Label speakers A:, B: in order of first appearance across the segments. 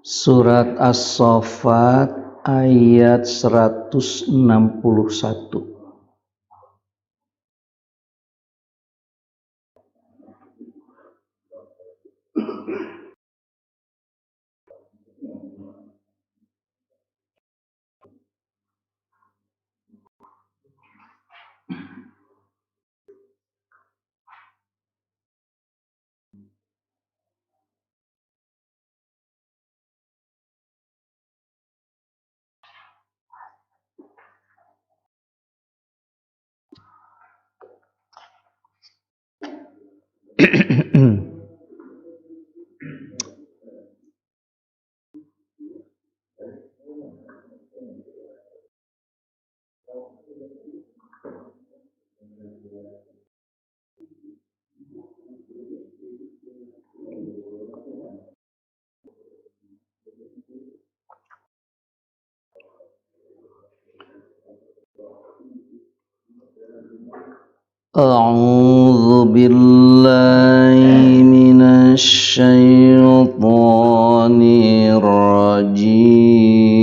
A: Surat As-Saffat ayat 161. A'udzu billahi minasy syaithanir rajim.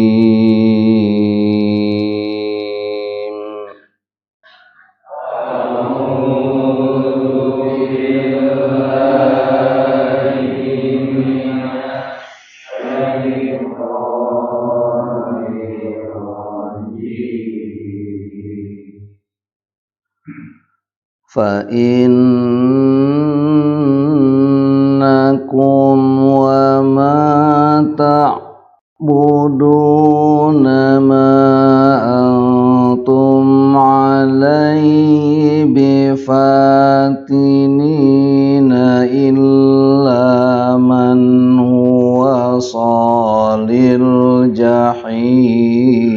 A: Fa innakum wa ma ta'buduna ma antum alaihi bifatinina illa man huwa salil jahim.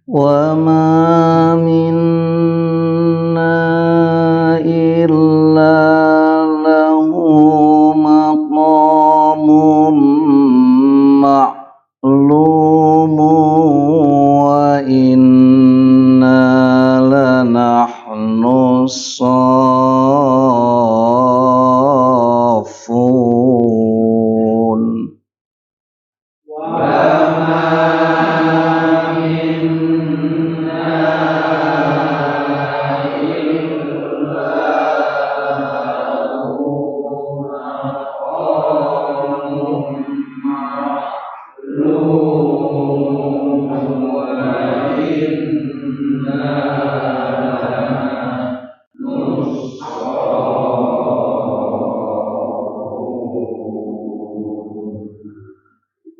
A: Wa ma minna illa lahu maqamun ma'lum wa inna lanahnu saffun.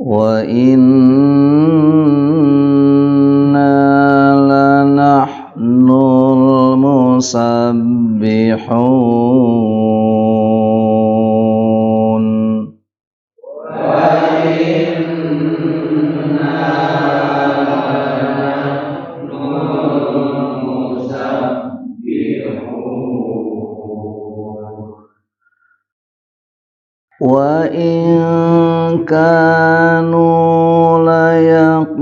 A: Wa inna lanahnul musabbihun. Wa in kanu la yaquluna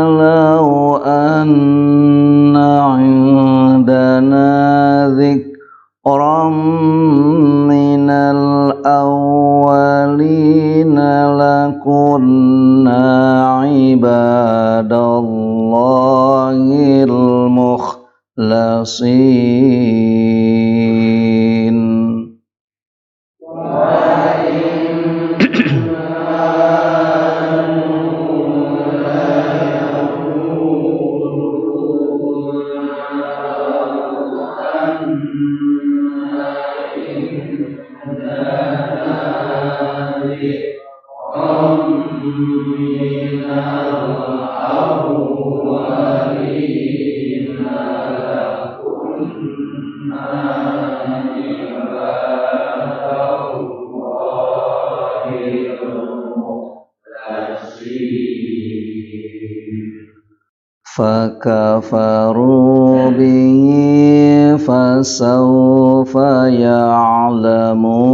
A: law anna 'indana dzikram minal awwalina lakunna 'ibadallahil mukhlasin. فكفروا به فسوف يعلمون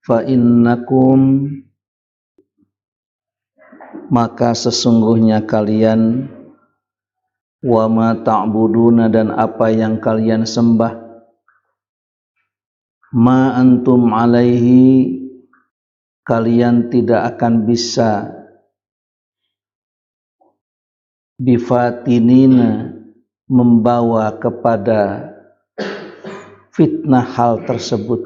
A: فإنكم maka sesungguhnya kalian wa ma ta'buduna dan apa yang kalian sembah ma antum alaihi kalian tidak akan bisa bifatinina membawa kepada fitnah hal tersebut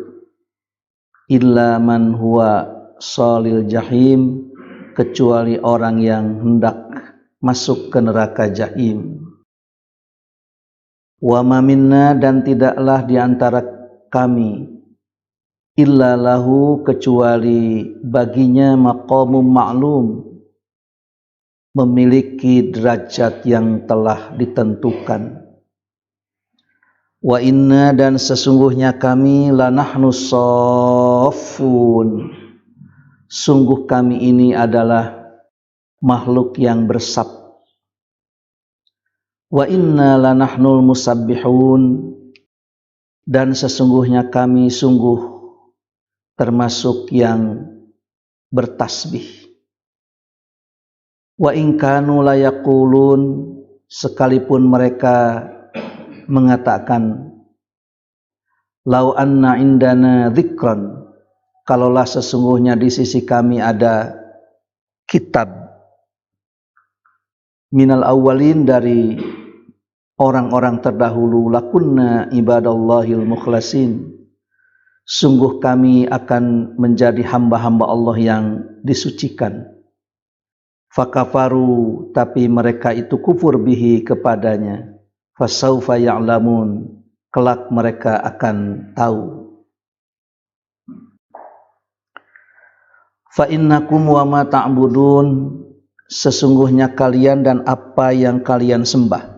A: illa man huwa salil jahim kecuali orang yang hendak masuk ke neraka jahim. Wa ma minna dan tidaklah di antara kami illa lahu kecuali baginya maqamum ma'lum memiliki derajat yang telah ditentukan. Wa inna dan sesungguhnya kami lanahnu shaffun sungguh kami ini adalah makhluk yang bersab. Wa inna lanahnul musabbihun dan sesungguhnya kami sungguh termasuk yang bertasbih. Wa in kanu layaqulun sekalipun mereka mengatakan lau anna indana dzikran kalaulah sesungguhnya di sisi kami ada kitab minal awwalin dari orang-orang terdahulu lakunna ibadallahil mukhlasin sungguh kami akan menjadi hamba-hamba Allah yang disucikan. Fakafaru tapi mereka itu kufur bihi kepadanya. Fasaufa ya'lamun kelak mereka akan tahu. Fa innakum wa ma ta'budun sesungguhnya kalian dan apa yang kalian sembah.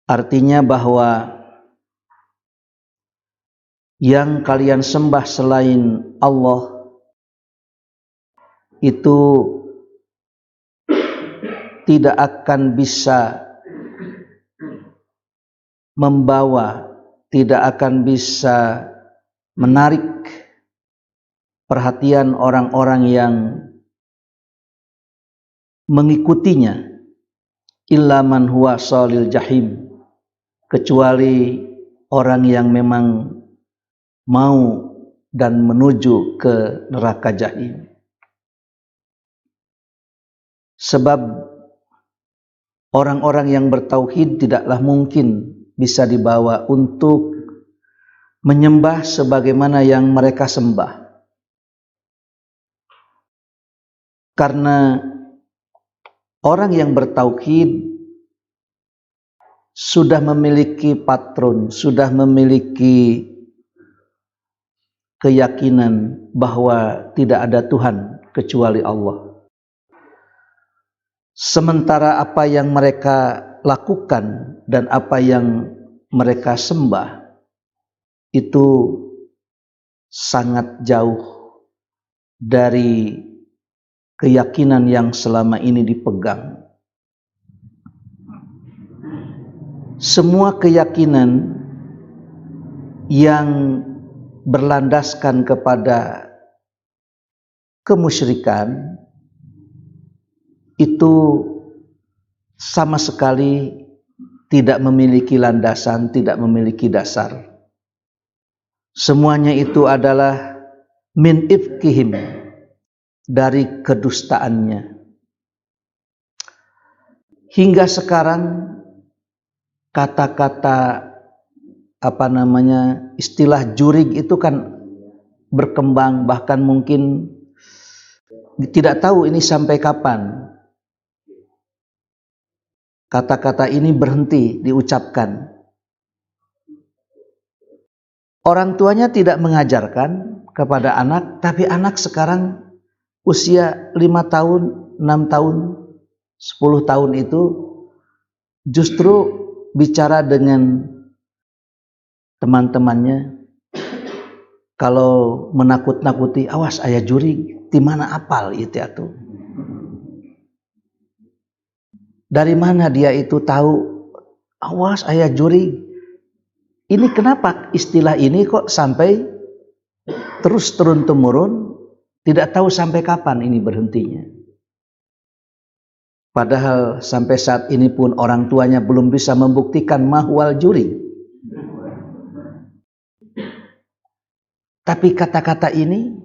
A: Artinya bahwa yang kalian sembah selain Allah itu tidak akan bisa membawa, tidak akan bisa menarik perhatian orang-orang yang mengikutinya illa man huwa salil jahim kecuali orang yang memang mau dan menuju ke neraka jahim. Sebab orang-orang yang bertauhid tidaklah mungkin bisa dibawa untuk menyembah sebagaimana yang mereka sembah. Karena orang yang bertauhid sudah memiliki patron, sudah memiliki keyakinan bahwa tidak ada Tuhan kecuali Allah. Sementara apa yang mereka lakukan dan apa yang mereka sembah itu sangat jauh dari keyakinan yang selama ini dipegang. Semua keyakinan yang berlandaskan kepada kemusyrikan itu sama sekali tidak memiliki landasan, tidak memiliki dasar. Semuanya itu adalah min ifkihim, dari kedustaannya. Hingga sekarang kata-kata istilah jurig itu kan berkembang, bahkan mungkin tidak tahu ini sampai kapan kata-kata ini berhenti diucapkan. Orang tuanya tidak mengajarkan kepada anak, tapi anak sekarang usia 5 tahun, 6 tahun, 10 tahun itu justru bicara dengan teman-temannya. Kalau menakut-nakuti, awas aya jurig, di mana apal itu atuh. Dari mana dia itu tahu awas aya jurig? Ini kenapa istilah ini kok sampai terus turun-temurun, tidak tahu sampai kapan ini berhentinya. Padahal sampai saat ini pun orang tuanya belum bisa membuktikan mahwal jurig. Tapi kata-kata ini,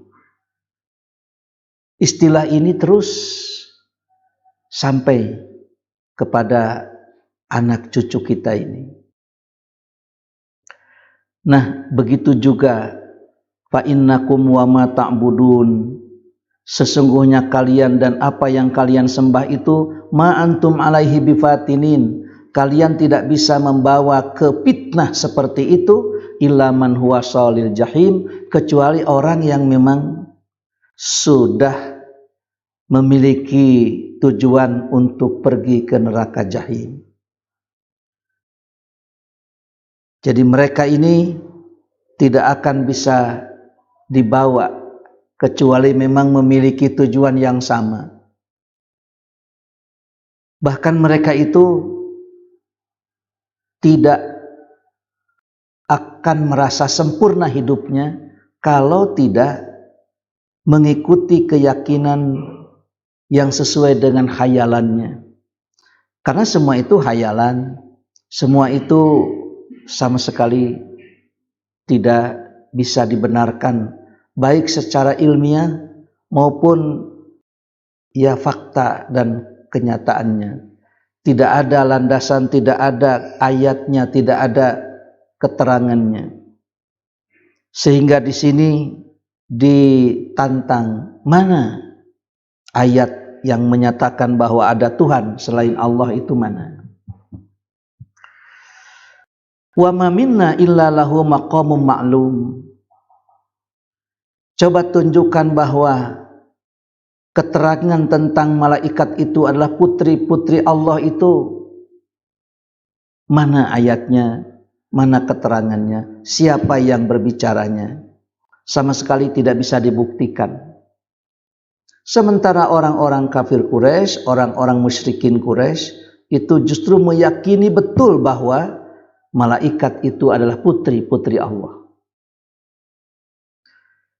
A: istilah ini terus sampai kepada anak cucu kita ini. Nah, begitu juga fa innakum wa ma ta'budun, sesungguhnya kalian dan apa yang kalian sembah itu ma antum alaihi bifatinin, kalian tidak bisa membawa ke fitnah seperti itu illa man huwa shalil jahim, kecuali orang yang memang sudah memiliki tujuan untuk pergi ke neraka jahim. Jadi mereka ini tidak akan bisa dibawa kecuali memang memiliki tujuan yang sama. Bahkan mereka itu tidak akan merasa sempurna hidupnya kalau tidak mengikuti keyakinan yang sesuai dengan khayalannya. Karena semua itu khayalan, semua itu sama sekali tidak bisa dibenarkan, baik secara ilmiah maupun ya fakta dan kenyataannya. Tidak ada landasan, tidak ada ayatnya, tidak ada keterangannya. Sehingga di sini ditantang, mana ayat yang menyatakan bahwa ada Tuhan selain Allah itu mana? Wa ma minna illa lahu maqamun ma'lum. Coba tunjukkan bahwa keterangan tentang malaikat itu adalah putri-putri Allah itu. Mana ayatnya? Mana keterangannya? Siapa yang berbicaranya? Sama sekali tidak bisa dibuktikan. Sementara orang-orang kafir Quraisy, orang-orang musyrikin Quraisy itu justru meyakini betul bahwa malaikat itu adalah putri-putri Allah.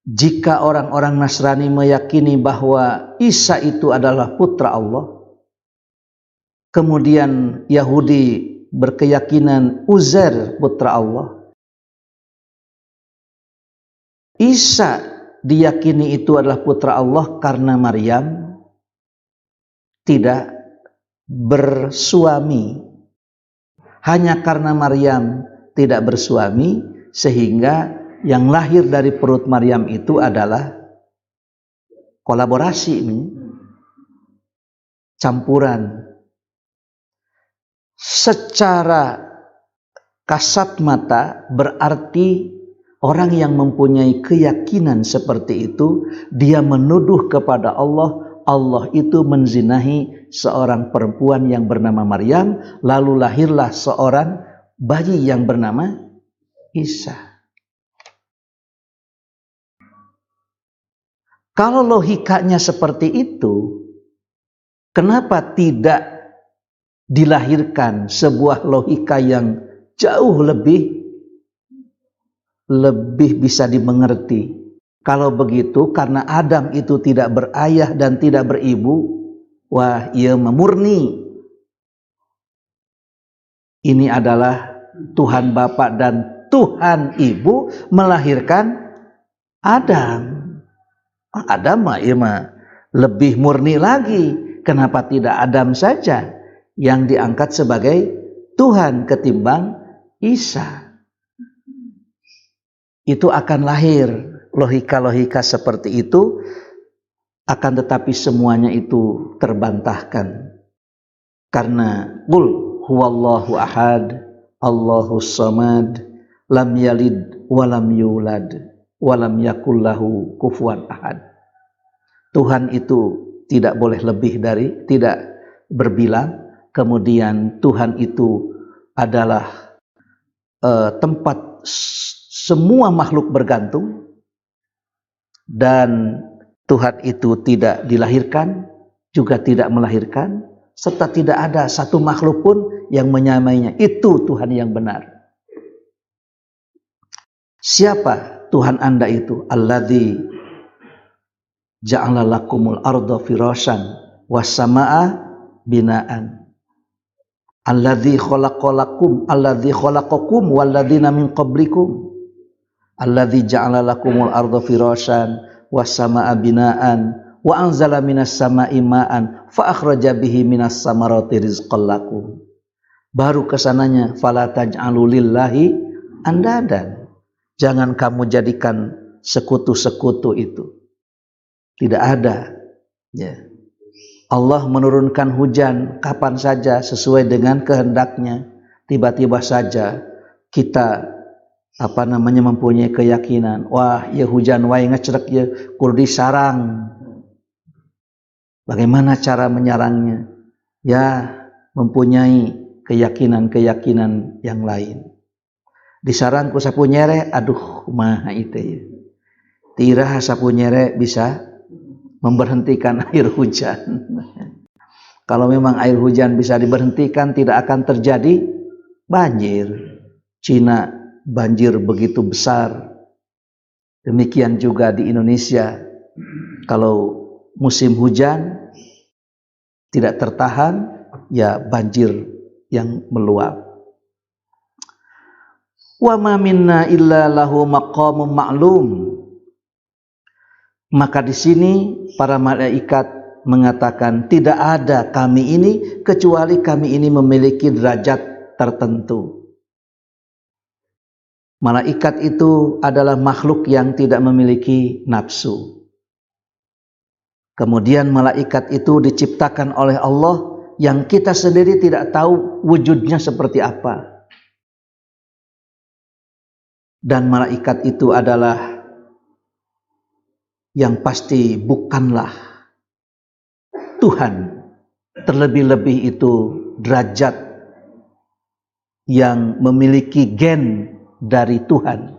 A: Jika orang-orang Nasrani meyakini bahwa Isa itu adalah putra Allah, kemudian Yahudi berkeyakinan Uzair putra Allah, Isa diyakini itu adalah putra Allah karena Maryam tidak bersuami. Hanya karena Maryam tidak bersuami, sehingga yang lahir dari perut Maryam itu adalah kolaborasi ini, campuran. Secara kasat mata berarti orang yang mempunyai keyakinan seperti itu, dia menuduh kepada Allah, Allah itu menzinahi seorang perempuan yang bernama Maryam, lalu lahirlah seorang bayi yang bernama Isa. Kalau logikanya seperti itu, kenapa tidak dilahirkan sebuah logika yang jauh lebih bisa dimengerti? Kalau begitu, karena Adam itu tidak berayah dan tidak beribu, wah, ia memurni. Ini adalah Tuhan Bapa dan Tuhan Ibu melahirkan Adam. Adam mah lebih murni lagi. Kenapa tidak Adam saja yang diangkat sebagai Tuhan ketimbang Isa. Itu akan lahir logika-logika seperti itu, akan tetapi semuanya itu terbantahkan. Karena qul huwallahu ahad, Allahus samad, lam yalid walam yulad, walam yakullahu kufuwan ahad. Tuhan itu tidak boleh lebih dari, tidak berbilang. Kemudian Tuhan itu adalah tempat semua makhluk bergantung, dan Tuhan itu tidak dilahirkan, juga tidak melahirkan, serta tidak ada satu makhluk pun yang menyamainya. Itu Tuhan yang benar. Siapa Tuhan Anda itu? Alladzi ja'ala lakumul arda firasyan was samaa binaan. Alladzi khalaqakum walladzina min qablikum. Alladzi ja'ala lakumul arda firasyan was samaa binaan wa anzala minas samaa'i ma'an fa akhraja bihi minas samarati rizqan lakum. Baru kesananya fala taj'alu lillahi andadan. Jangan kamu jadikan sekutu-sekutu itu. Tidak ada. Ya. Allah menurunkan hujan kapan saja sesuai dengan kehendaknya. Tiba-tiba saja kita mempunyai keyakinan, wah ya hujan wae ngecrek ya kudu disarang. Bagaimana cara menyarangnya? Ya, mempunyai keyakinan-keyakinan yang lain. Disarang ku sapu nyere, aduh kumaha itu ya. Tira sapu nyere bisa memberhentikan air hujan. Kalau memang air hujan bisa diberhentikan, tidak akan terjadi banjir. Cina banjir begitu besar. Demikian juga di Indonesia. Kalau musim hujan tidak tertahan, ya banjir yang meluap. Wa ma minna illa lahu maqamun ma'lum. Maka di sini para malaikat mengatakan tidak ada kami ini kecuali kami ini memiliki derajat tertentu. Malaikat itu adalah makhluk yang tidak memiliki nafsu. Kemudian malaikat itu diciptakan oleh Allah yang kita sendiri tidak tahu wujudnya seperti apa. Dan malaikat itu adalah yang pasti bukanlah Tuhan. Terlebih-lebih itu derajat yang memiliki gen dari Tuhan.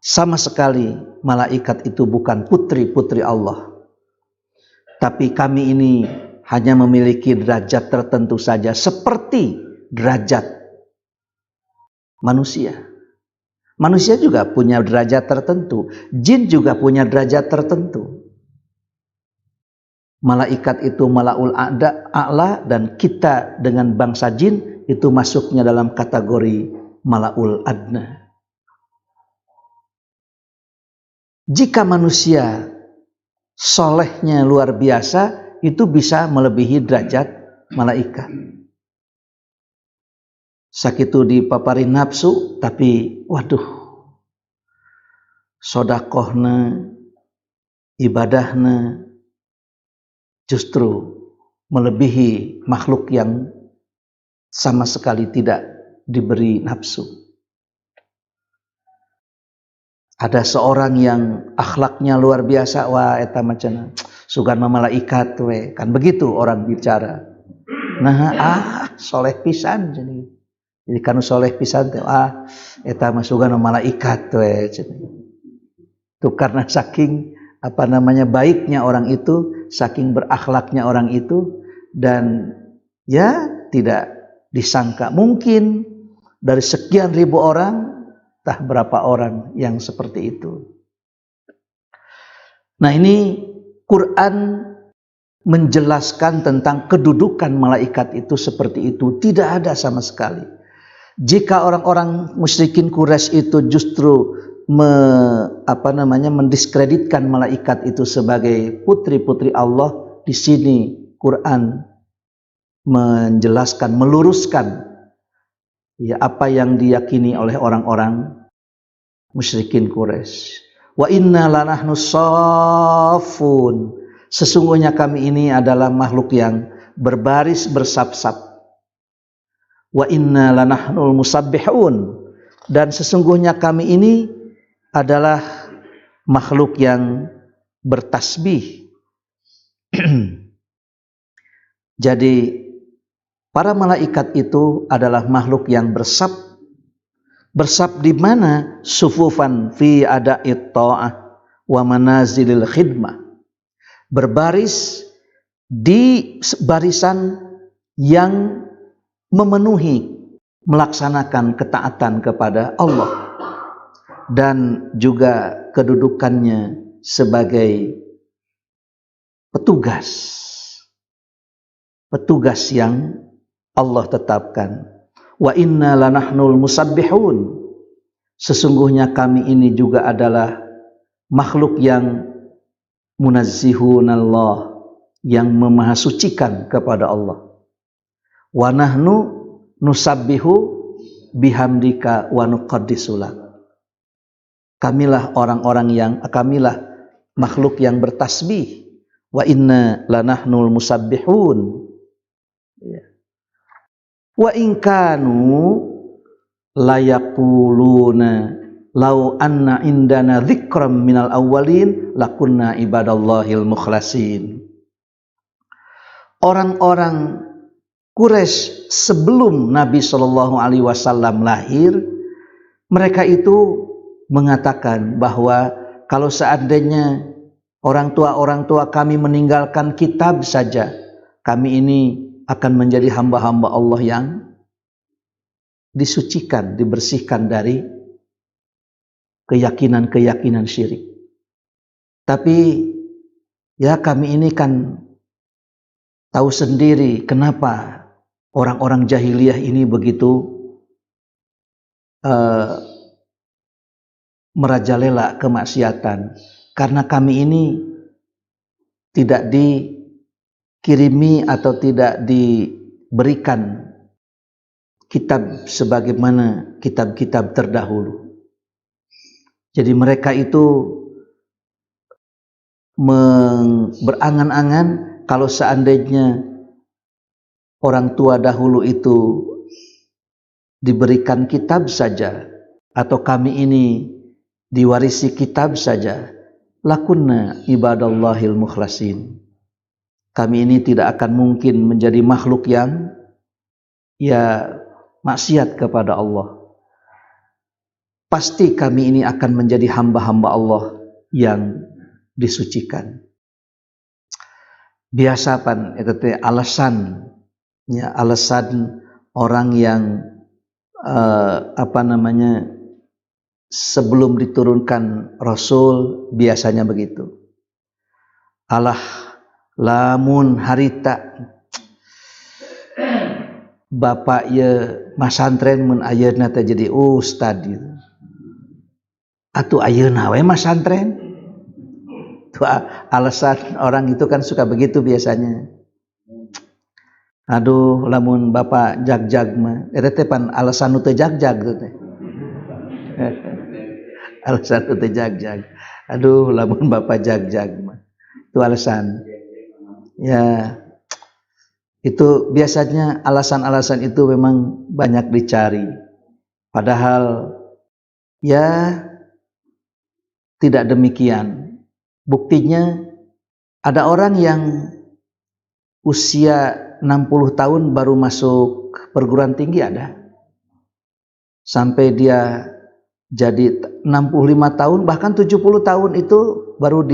A: Sama sekali malaikat itu bukan putri-putri Allah. Tapi kami ini hanya memiliki derajat tertentu saja seperti derajat manusia. Manusia juga punya derajat tertentu. Jin juga punya derajat tertentu. Malaikat itu malaul a'la dan kita dengan bangsa jin itu masuknya dalam kategori malaul adna. Jika manusia solehnya luar biasa, itu bisa melebihi derajat malaikat. Sakitu dipapari nafsu, tapi waduh, sodakohna, ibadahna justru melebihi makhluk yang sama sekali tidak diberi nafsu. Ada seorang yang akhlaknya luar biasa, wah eta macana sugan malaikat we, kan begitu orang bicara. Nah, soleh pisan jadi. Jadi kanu soleh pisan teh eta mah sugan malaikat we. Itu karena saking baiknya orang itu, saking berakhlaknya orang itu, dan ya tidak disangka mungkin dari sekian ribu orang entah berapa orang yang seperti itu. Nah, ini Quran menjelaskan tentang kedudukan malaikat itu seperti itu. Tidak ada sama sekali. Jika orang-orang musyrikin Quraisy itu justru mendiskreditkan malaikat itu sebagai putri-putri Allah, di sini Quran menjelaskan, meluruskan ya apa yang diyakini oleh orang-orang musyrikin Quraisy. Wa inna lanahnu shaffun. Sesungguhnya kami ini adalah makhluk yang berbaris bersab-sab. Wa inna lanahnul musabbihun. Dan sesungguhnya kami ini adalah makhluk yang bertasbih. Jadi para malaikat itu adalah makhluk yang bersab di mana? Sufufan fi ada'it ta'ah wa manazilil khidmah. Berbaris di barisan yang memenuhi melaksanakan ketaatan kepada Allah dan juga kedudukannya sebagai petugas yang Allah tetapkan. Wa inna lanahnul musabbihun. Sesungguhnya kami ini juga adalah makhluk yang munazzihunallah, yang memahasucikan kepada Allah. Wa nahnu nusabbihu bihamdika wa nuqaddisulak. Kamilah makhluk yang bertasbih. Wa inna lanahnul musabbihun. Wa in kanu layaquluna law anna indana dzikram minal awwalin lakunna ibadallahil mukhlasin. Orang-orang Quraisy sebelum Nabi Shallallahu Alaihi Wasallam lahir, mereka itu mengatakan bahwa kalau seandainya orang tua kami meninggalkan kitab saja, kami ini akan menjadi hamba-hamba Allah yang disucikan, dibersihkan dari keyakinan-keyakinan syirik. Tapi ya kami ini kan tahu sendiri kenapa orang-orang jahiliyah ini begitu merajalela kemaksiatan. Karena kami ini tidak dikirimi atau tidak diberikan kitab sebagaimana kitab-kitab terdahulu. Jadi mereka itu berangan-angan kalau seandainya orang tua dahulu itu diberikan kitab saja, atau kami ini diwarisi kitab saja, lakunna ibadallahil mukhlasin. Kami ini tidak akan mungkin menjadi makhluk yang maksiat kepada Allah. Pasti kami ini akan menjadi hamba-hamba Allah yang disucikan. Biasa pan itu alasan orang yang sebelum diturunkan Rasul biasanya begitu. Alah lamun harita bapak ya masantren mun ayeuna teh jadi ustad gitu. Atuh ayeuna we masantren. Itu alasan orang itu kan suka begitu biasanya. Aduh lamun bapak jag-jag mah eta teh pan alasan nu teu jag-jag teh. Alasan nu teu jag-jag. Aduh lamun bapak jag-jag mah. Itu alasan. Ya itu biasanya alasan-alasan itu memang banyak dicari. Padahal ya tidak demikian. Buktinya ada orang yang usia 60 tahun baru masuk perguruan tinggi ada. Sampai dia jadi 65 tahun bahkan 70 tahun itu baru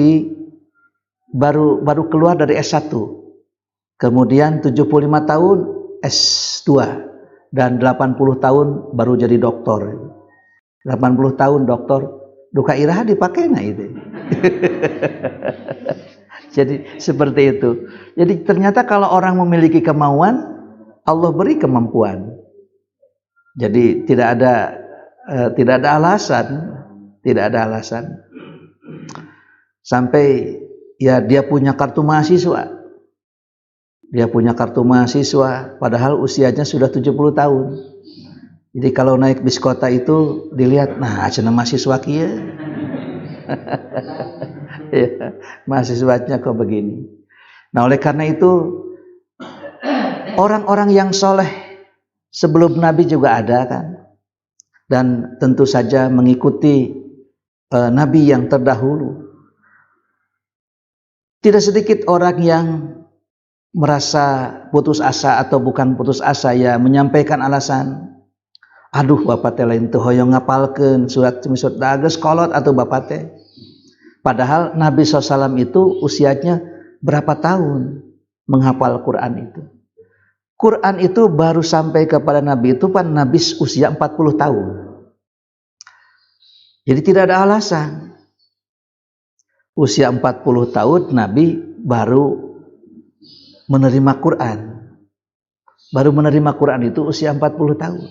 A: keluar dari S1. Kemudian 75 tahun S2 dan 80 tahun baru jadi doktor. 80 tahun doktor, duka iraha dipakai nah itu. Jadi seperti itu. Jadi ternyata kalau orang memiliki kemauan, Allah beri kemampuan. Jadi tidak ada alasan. Sampai ya dia punya kartu mahasiswa. Dia punya kartu mahasiswa, padahal usianya sudah 70 tahun. Jadi kalau naik bis kota itu dilihat, nah cenah mahasiswa kieu. Ya, mahasiswanya kok begini. Nah oleh karena itu orang-orang yang soleh sebelum Nabi juga ada kan, dan tentu saja mengikuti Nabi yang terdahulu. Tidak sedikit orang yang merasa putus asa atau bukan putus asa ya menyampaikan alasan, aduh bapak teh lain teu hoyong ngapalkeun surat dages kolot atau bapak teh. Padahal Nabi SAW itu usianya berapa tahun menghafal Quran itu. Quran itu baru sampai kepada Nabi itu kan Nabi usia 40 tahun. Jadi tidak ada alasan. Usia 40 tahun Nabi baru menerima Quran. Baru menerima Quran itu usia 40 tahun.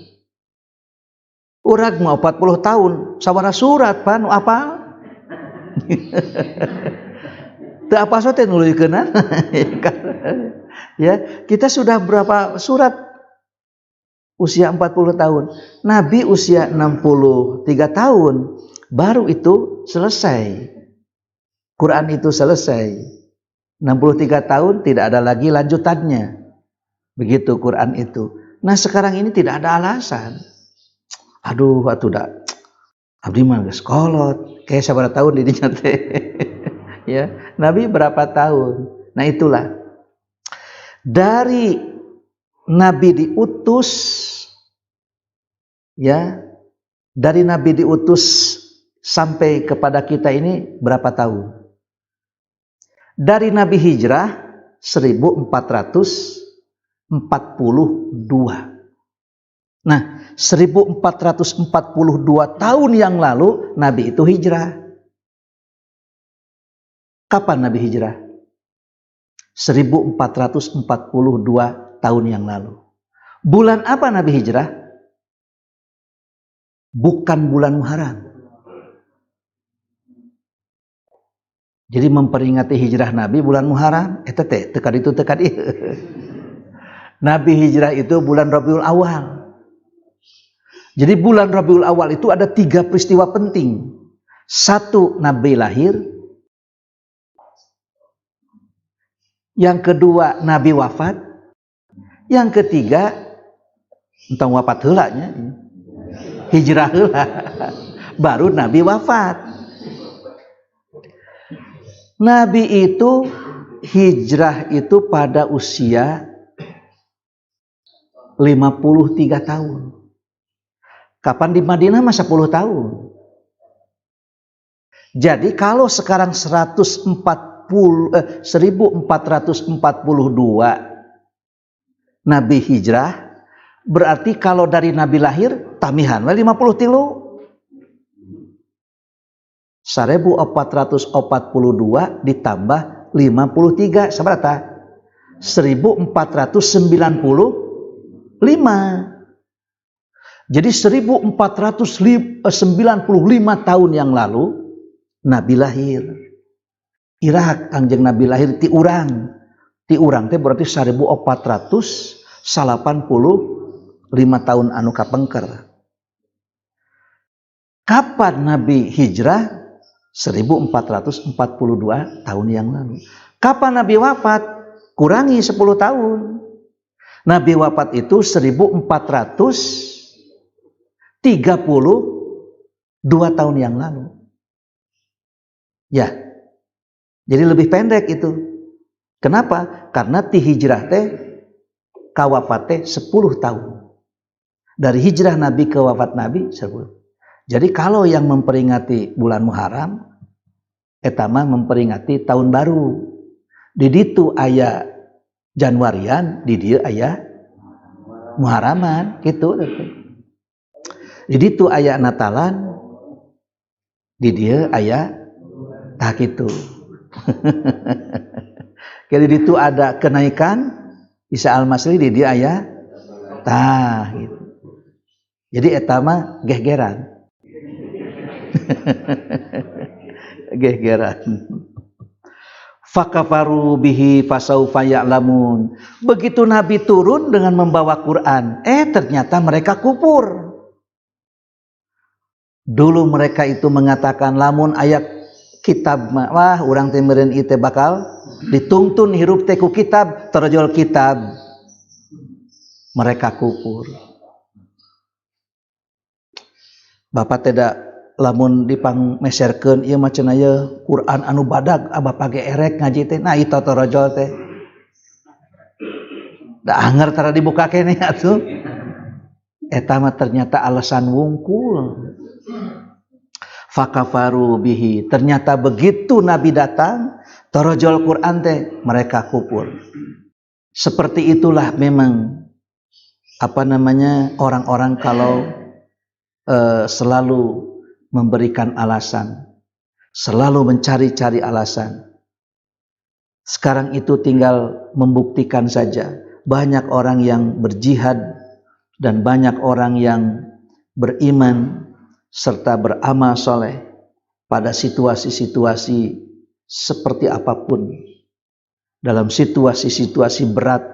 A: Urang mau 40 tahun sabaraha surat pan apa? Teu apa sote nuluykeun. Ya, kita sudah berapa surat usia 40 tahun. Nabi usia 63 tahun baru itu selesai. Quran itu selesai. 63 tahun tidak ada lagi lanjutannya. Begitu Quran itu. Nah sekarang ini tidak ada alasan. Aduh atuh da abdi mah geus kolot. Kayak sabaraha tahun di dinya teh. Ya, Nabi berapa tahun? Nah itulah. Dari Nabi diutus ya, dari Nabi diutus sampai kepada kita ini berapa tahun? Dari Nabi hijrah 1442. Nah, 1442 tahun yang lalu Nabi itu hijrah. Kapan Nabi hijrah? 1442 tahun yang lalu. Bulan apa Nabi hijrah? Bukan bulan Muharram. Jadi memperingati hijrah Nabi bulan Muharram, eta teh teu kaditu teu kadieu. Nabi hijrah itu bulan Rabiul Awal. Jadi bulan Rabiul Awal itu ada 3 peristiwa penting. 1, Nabi lahir. Yang kedua, Nabi wafat. Yang ketiga, entang wafat heula nya. Hijrah heula. Baru Nabi wafat. Nabi itu hijrah itu pada usia 53 tahun. Kapan di Madinah mah 10 tahun. Jadi kalau sekarang 1442 Nabi hijrah, berarti kalau dari Nabi lahir tamihan 53. 1442 ditambah 53 seberapa? 1495. Jadi 1495 tahun yang lalu Nabi lahir. Irak kangjeng Nabi lahir ti urang. Ti urang teh berarti 1485 tahun anu kapengker. Kapan Nabi hijrah? 1442 tahun yang lalu. Kapan Nabi wafat? Kurangi 10 tahun. Nabi wafat itu 1432 tahun yang lalu. Ya. Jadi lebih pendek itu. Kenapa? Karena ti hijrah teh ka wafat teh 10 tahun. Dari hijrah Nabi ke wafat Nabi 10. Jadi kalau yang memperingati bulan Muharram eta mah memperingati tahun baru. Di ditu aya Januarian, di dieu aya Muharraman gitu. Di ditu aya Natalan, di dieu aya tah kitu. Jadi di ditu ada kenaikan Isa Al-Masri, di dieu aya tah gitu. Jadi eta mah gehgeran. Gehgeran. Fakafaru bihi fasaufa ya'lamun. Begitu Nabi turun dengan membawa Quran, ternyata mereka kufur. Dulu mereka itu mengatakan lamun ayat kitab wah urang teh meureun ieu teh bakal dituntun hirup teh ku kitab, terjol kitab. Mereka kufur. Bapak tidak lamun dipangmeserkeun ieu mah cenah ieu Quran anu badag abah page erek ngaji teh nah itu torojol teh da anger tara dibuka keneh atuh eta mah ternyata alasan wungkul. Fakafaru bihi, ternyata begitu Nabi datang torojol Quran teh mereka kufur. Seperti itulah memang orang-orang kalau selalu memberikan alasan, selalu mencari-cari alasan. Sekarang itu tinggal membuktikan saja. Banyak orang yang berjihad dan banyak orang yang beriman serta beramal soleh pada situasi-situasi seperti apapun. Dalam situasi-situasi berat,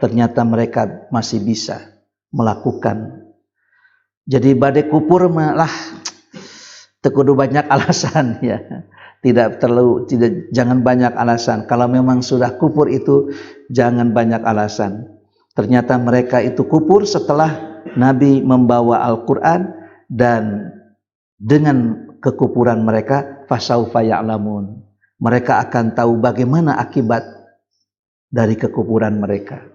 A: ternyata mereka masih bisa melakukan. Jadi badai kufur malah tekudu banyak alasan ya. Jangan banyak alasan. Kalau memang sudah kufur itu jangan banyak alasan. Ternyata mereka itu kufur setelah Nabi membawa Al-Qur'an dan dengan kekufuran mereka fasaufa ya'lamun. Mereka akan tahu bagaimana akibat dari kekufuran mereka.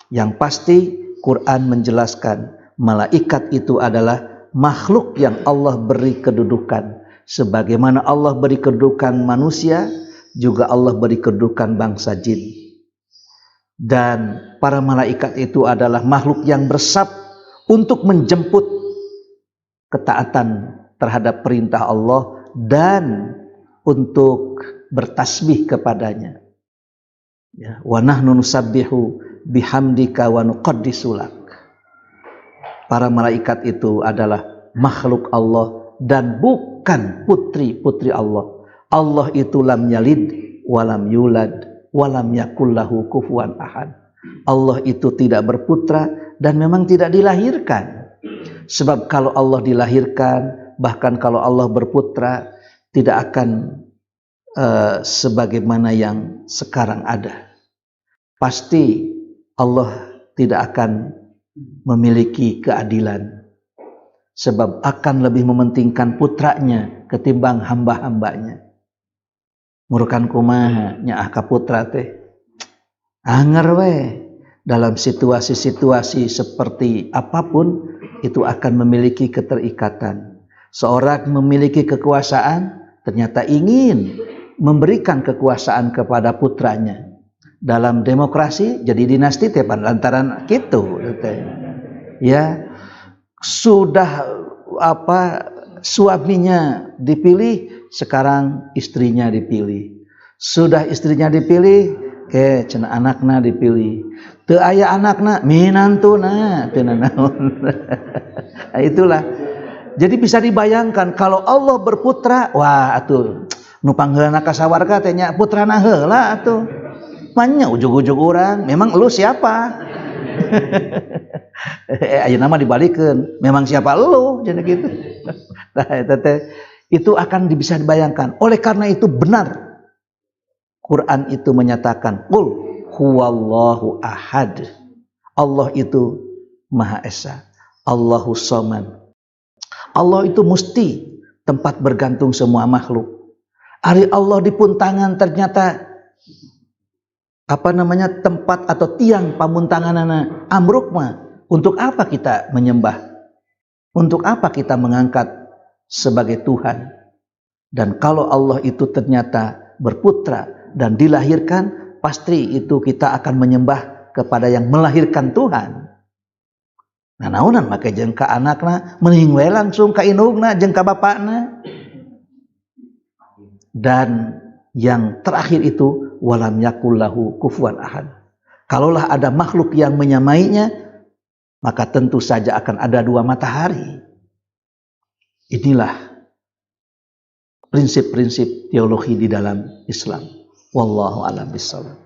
A: Yang pasti Quran menjelaskan malaikat itu adalah makhluk yang Allah beri kedudukan. Sebagaimana Allah beri kedudukan manusia, juga Allah beri kedudukan bangsa jin. Dan para malaikat itu adalah makhluk yang bersab untuk menjemput ketaatan terhadap perintah Allah dan untuk bertasbih kepadanya. Ya, wa nahnu nusabbihu bihamdika wa nuqaddisu lak. Para malaikat itu adalah makhluk Allah dan bukan putri-putri Allah. Allah itu lam yalid walam yulad walam yakullahu kufuwan ahad. Allah itu tidak berputra dan memang tidak dilahirkan. Sebab kalau Allah dilahirkan, bahkan kalau Allah berputra, tidak akan sebagaimana yang sekarang ada. Pasti Allah tidak akan memiliki keadilan. Sebab akan lebih mementingkan putranya ketimbang hamba-hambanya. Murukan kumaha nyaah ka putra teh. Anger we. Dalam situasi-situasi seperti apapun itu akan memiliki keterikatan. Seorang memiliki kekuasaan ternyata ingin memberikan kekuasaan kepada putranya. Dalam demokrasi jadi dinasti teh lantaran kitu teh. Ya, sudah suaminya dipilih, sekarang istrinya dipilih. Sudah istrinya dipilih, cenah anakna dipilih. Teu aya anakna, minantuna teu naon. Nah, itulah. Jadi bisa dibayangkan kalau Allah berputra, wah atuh nu pangheulna ka sawarga teh nya putrana heula atuh. Manya ujug-ujug orang, memang lu siapa? Ayeuna mah dibalikeun, memang siapa lu? Jadi gitu. Nah, itu akan bisa dibayangkan. Oleh karena itu benar Quran itu menyatakan qul huwallahu ahad. Allah itu Maha Esa. Allahus Samad. Allah itu mesti tempat bergantung semua makhluk. Ari Allah dipun tangan ternyata tempat atau tiang pamuntanganana amruk mah, untuk apa kita menyembah? Untuk apa kita mengangkat sebagai Tuhan? Dan kalau Allah itu ternyata berputra dan dilahirkan, pasti itu kita akan menyembah kepada yang melahirkan Tuhan. Nah, naonan make jeung ka anakna meuning we langsung ka indungna jeung ka bapakna. Dan yang terakhir itu walam yakullahu kufuwan ahad. Kalaulah ada makhluk yang menyamainya, maka tentu saja akan ada dua matahari. Inilah prinsip-prinsip teologi di dalam Islam. Wallahu a'lam bishawab.